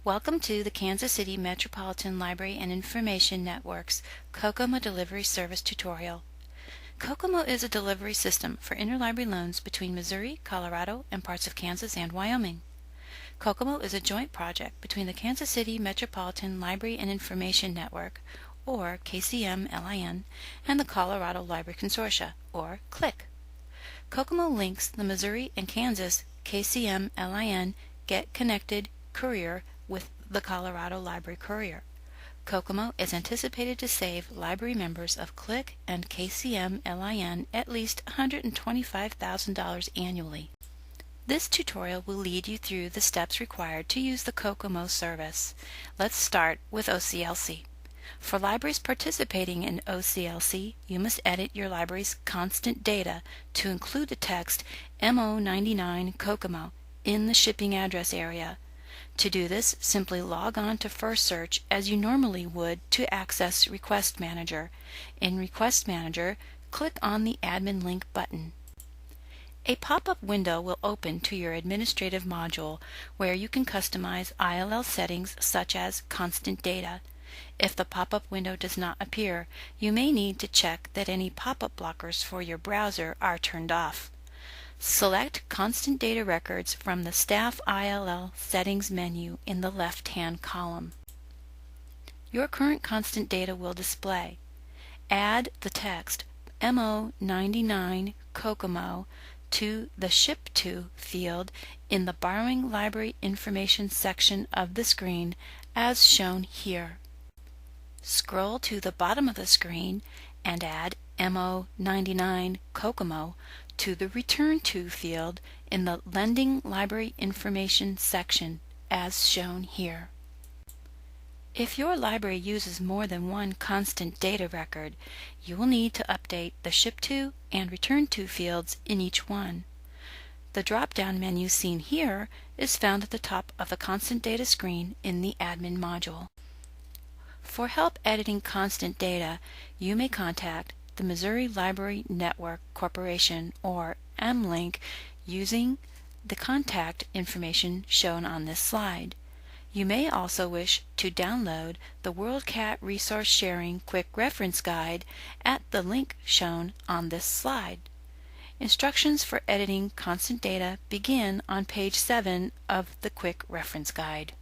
Welcome to the Kansas City Metropolitan Library and Information Network's COKAMO Delivery Service tutorial. COKAMO is a delivery system for interlibrary loans between Missouri, Colorado, and parts of Kansas and Wyoming. COKAMO is a joint project between the Kansas City Metropolitan Library and Information Network, or KCM-LIN, and the Colorado Library Consortia, or CLIC. COKAMO links the Missouri and Kansas KCM-LIN Get Connected Courier with the Colorado Library Courier. COKAMO is anticipated to save library members of CLIC and KCM-LIN at least $125,000 annually. This tutorial will lead you through the steps required to use the COKAMO service. Let's start with OCLC. For libraries participating in OCLC, you must edit your library's constant data to include the text MO99 COKAMO in the shipping address area. To do this, simply log on to First Search as you normally would to access Request Manager. In Request Manager, click on the Admin Link button. A pop-up window will open to your administrative module where you can customize ILL settings such as constant data. If the pop-up window does not appear, you may need to check that any pop-up blockers for your browser are turned off. Select Constant Data Records from the Staff ILL Settings menu in the left-hand column. Your current constant data will display. Add the text MO99 COKAMO to the Ship To field in the Borrowing Library Information section of the screen as shown here. Scroll to the bottom of the screen and add MO99 COKAMO to the Return To field in the Lending Library Information section as shown here. If your library uses more than one constant data record, you will need to update the Ship To and Return To fields in each one. The drop-down menu seen here is found at the top of the constant data screen in the admin module. For help editing constant data, you may contact the Missouri Library Network Corporation, or MLINC, using the contact information shown on this slide. You may also wish to download the WorldCat Resource Sharing Quick Reference Guide at the link shown on this slide. Instructions for editing constant data begin on page 7 of the Quick Reference Guide.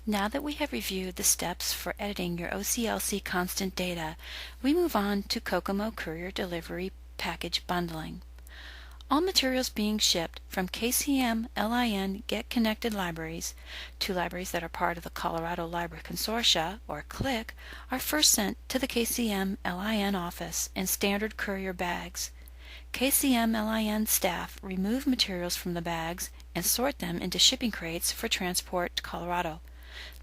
Now that we have reviewed the steps for editing your OCLC constant data, we move on to COKAMO Courier Delivery Package Bundling. All materials being shipped from KCM-LIN Get Connected libraries to libraries that are part of the Colorado Library Consortia, or CLIC, are first sent to the KCM-LIN office in standard courier bags. KCM-LIN staff remove materials from the bags and sort them into shipping crates for transport to Colorado.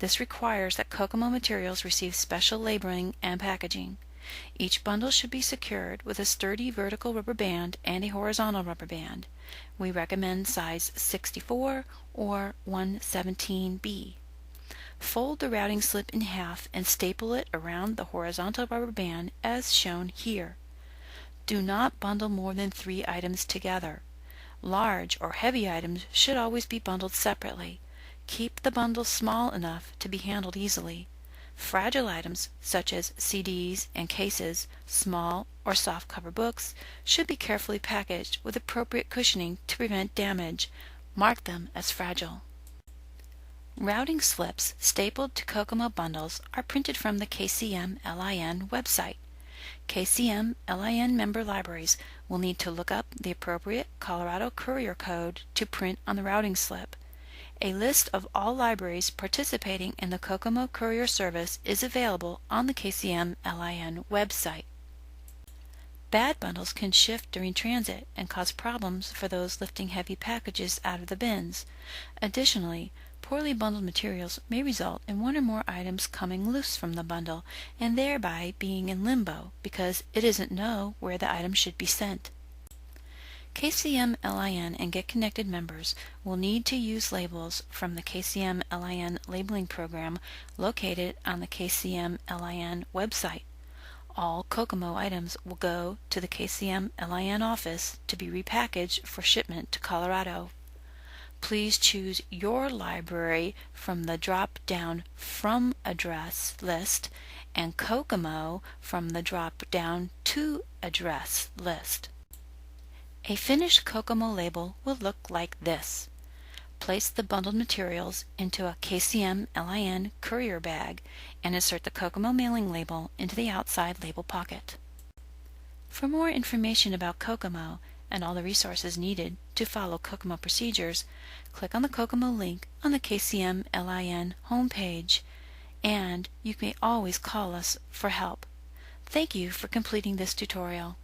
This requires that COKAMO materials receive special labeling and packaging. Each bundle should be secured with a sturdy vertical rubber band and a horizontal rubber band. We recommend size 64 or 117B. Fold the routing slip in half and staple it around the horizontal rubber band as shown here. Do not bundle more than 3 items together. Large or heavy items should always be bundled separately. Keep the bundles small enough to be handled easily. Fragile items such as CDs and cases, small or soft cover books, should be carefully packaged with appropriate cushioning to prevent damage. Mark them as fragile. Routing slips stapled to COKAMO bundles are printed from the KCM-LIN website. KCM-LIN member libraries will need to look up the appropriate Colorado courier code to print on the routing slip. A list of all libraries participating in the COKAMO Courier Service is available on the KCM-LIN website. Bad bundles can shift during transit and cause problems for those lifting heavy packages out of the bins. Additionally, poorly bundled materials may result in one or more items coming loose from the bundle and thereby being in limbo because it doesn't know where the item should be sent. KCM-LIN and Get Connected members will need to use labels from the KCM-LIN labeling program located on the KCM-LIN website. All COKAMO items will go to the KCM-LIN office to be repackaged for shipment to Colorado. Please choose your library from the drop-down From Address list and COKAMO from the drop-down To Address list. A finished COKAMO label will look like this. Place the bundled materials into a KCM LIN courier bag and insert the COKAMO mailing label into the outside label pocket. For more information about COKAMO and all the resources needed to follow COKAMO procedures, click on the COKAMO link on the KCM LIN homepage, and you may always call us for help. Thank you for completing this tutorial.